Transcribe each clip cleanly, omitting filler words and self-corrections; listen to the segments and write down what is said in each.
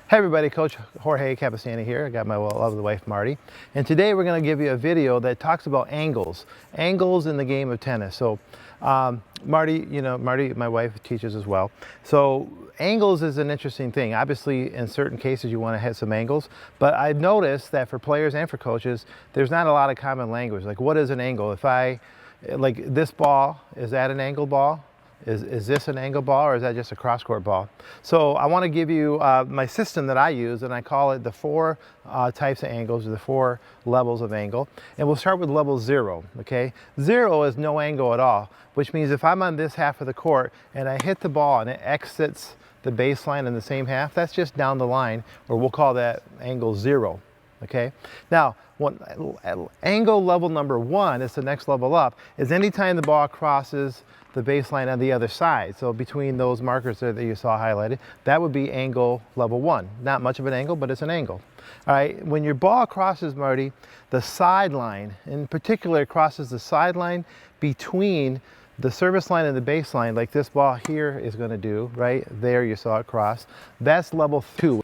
Hey everybody, Coach Jorge Capestany here. I got my lovely wife Marty, and today we're going to give you a video that talks about angles in the game of tennis. So Marty, my wife teaches as well. So angles is an interesting thing. Obviously, in certain cases you want to hit some angles, but I've noticed that for players and for coaches, there's not a lot of common language. Like, what is an angle? If I, like this ball, is that an angle ball? Is this an angle ball, or is that just a cross-court ball? So I want to give you my system that I use, and I call it the four types of angles, or the four levels of angle. And we'll start with level 0, okay? 0 is no angle at all, which means if I'm on this half of the court and I hit the ball and it exits the baseline in the same half, that's just down the line, or we'll call that angle 0. Okay. Now, angle level number 1 is the next level up, is anytime the ball crosses the baseline on the other side. So between those markers there that you saw highlighted, that would be angle level 1. Not much of an angle, but it's an angle. All right. When your ball crosses, Marty, the sideline, in particular, it crosses the sideline between the service line and the baseline, like this ball here is going to do, right? There you saw it cross. That's level 2.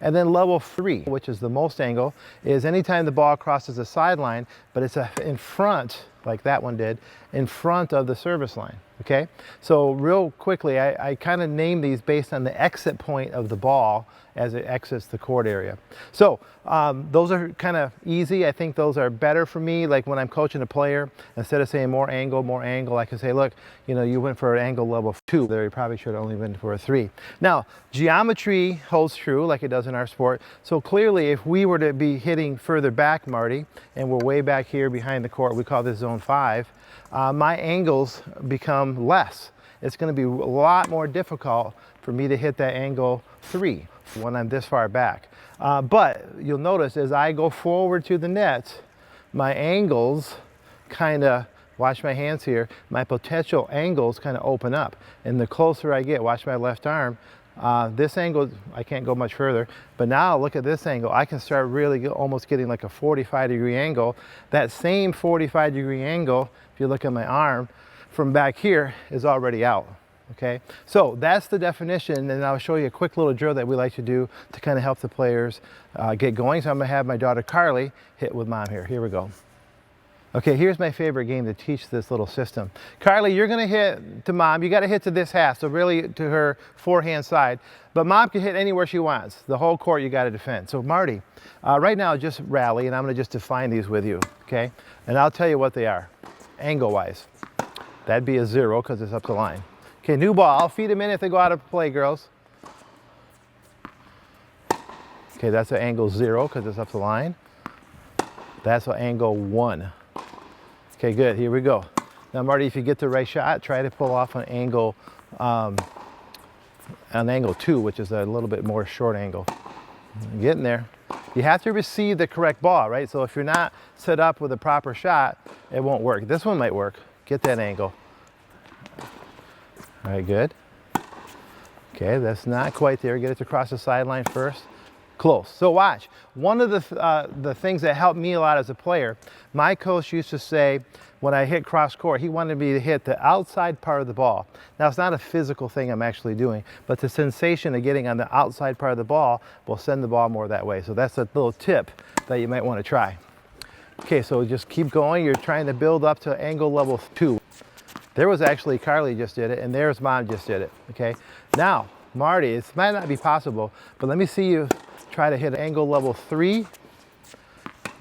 And then level 3, which is the most angle, is anytime the ball crosses the sideline, but it's in front, like that one did, in front of the service line, okay? So real quickly, I kind of name these based on the exit point of the ball as it exits the court area. So those are kind of easy. I think those are better for me. Like when I'm coaching a player, instead of saying more angle, I can say, look, you went for an angle level 2 there. You probably should have only went for a 3. Now, geometry holds true like it does in our sport. So clearly, if we were to be hitting further back, Marty, and we're way back here behind the court, we call this zone 5, my angles become less. It's going to be a lot more difficult for me to hit that angle 3 when I'm this far back. But you'll notice as I go forward to the net, my angles kind of, watch my hands here, my potential angles kind of open up. And the closer I get, watch my left arm, this angle, I can't go much further, but now look at this angle. I can start really almost getting like a 45-degree angle. That same 45-degree angle, if you look at my arm, from back here is already out. Okay, so that's the definition, and I'll show you a quick little drill that we like to do to kind of help the players get going. So I'm going to have my daughter Carly hit with Mom here. Here we go. Okay, here's my favorite game to teach this little system. Carly, you're going to hit to Mom. You got to hit to this half, so really to her forehand side. But Mom can hit anywhere she wants. The whole court you got to defend. So Marty, right now just rally, and I'm going to just define these with you, okay? And I'll tell you what they are, angle-wise. That'd be a 0 because it's up the line. Okay, new ball. I'll feed them in if they go out of play, girls. Okay, that's an angle 0 because it's up the line. That's an angle 1. Okay, good. Here we go. Now, Marty, if you get the right shot, try to pull off an angle 2, which is a little bit more short angle. Getting there. You have to receive the correct ball, right? So if you're not set up with a proper shot, it won't work. This one might work. Get that angle. All right, good. Okay, that's not quite there. Get it across the sideline first. Close. So watch. One of the things that helped me a lot as a player, my coach used to say when I hit cross court, he wanted me to hit the outside part of the ball. Now, it's not a physical thing I'm actually doing, but the sensation of getting on the outside part of the ball will send the ball more that way. So that's a little tip that you might want to try. Okay, so just keep going. You're trying to build up to angle level 2. There was actually Carly just did it, and there's Mom just did it, okay? Now, Marty, it might not be possible, but let me see you try to hit angle level 3.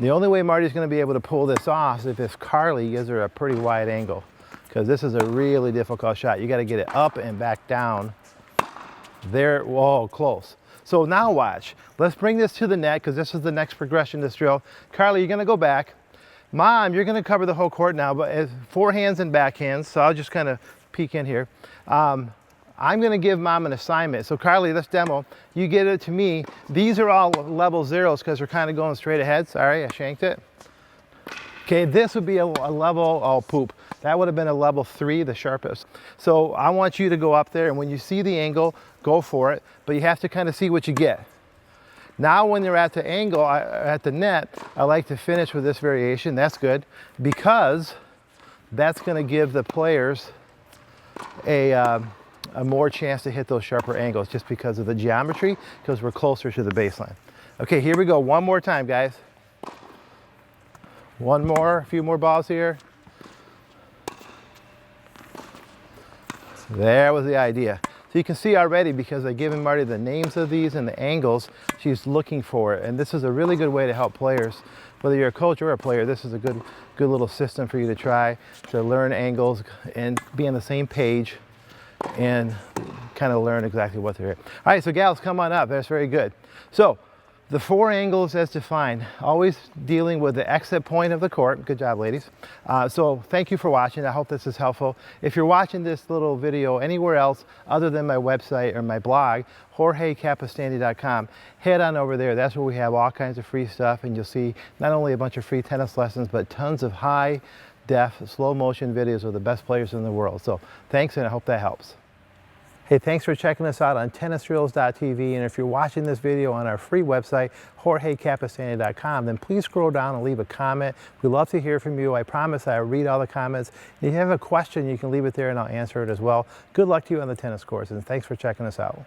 The only way Marty's going to be able to pull this off is if Carly gives her a pretty wide angle, because this is a really difficult shot. You got to get it up and back down. There, whoa, close. So now watch. Let's bring this to the net, because this is the next progression, this drill. Carly, you're going to go back. Mom, you're going to cover the whole court now, but it's forehands and backhands, so I'll just kind of peek in here. I'm going to give Mom an assignment. So Carly, let's demo. You get it to me. These are all level 0s because we're kind of going straight ahead. Sorry, I shanked it. Okay, this would be a level, oh poop. That would have been a level 3, the sharpest. So I want you to go up there, and when you see the angle, go for it, but you have to kind of see what you get. Now when they're at the angle, at the net, I like to finish with this variation. That's good, because that's going to give the players a a more chance to hit those sharper angles just because of the geometry, because we're closer to the baseline. Okay, here we go. One more time, guys. One more, a few more balls here. There was the idea. So you can see already, because I've given Marty the names of these and the angles, she's looking for it. And this is a really good way to help players. Whether you're a coach or a player, this is a good little system for you to try to learn angles and be on the same page and kind of learn exactly what they're at. All right, so gals, come on up. That's very good. So the 4 angles as defined, always dealing with the exit point of the court. Good job, ladies. So thank you for watching. I hope this is helpful. If you're watching this little video anywhere else other than my website or my blog, JORGECAPESTANY.com, head on over there. That's where we have all kinds of free stuff, and you'll see not only a bunch of free tennis lessons, but tons of high-def, slow-motion videos of the best players in the world. So thanks, and I hope that helps. Hey, thanks for checking us out on tennisreels.tv, and if you're watching this video on our free website, JORGECAPESTANY.com, then please scroll down and leave a comment. We love to hear from you. I promise I'll read all the comments. If you have a question, you can leave it there and I'll answer it as well. Good luck to you on the tennis course, and thanks for checking us out.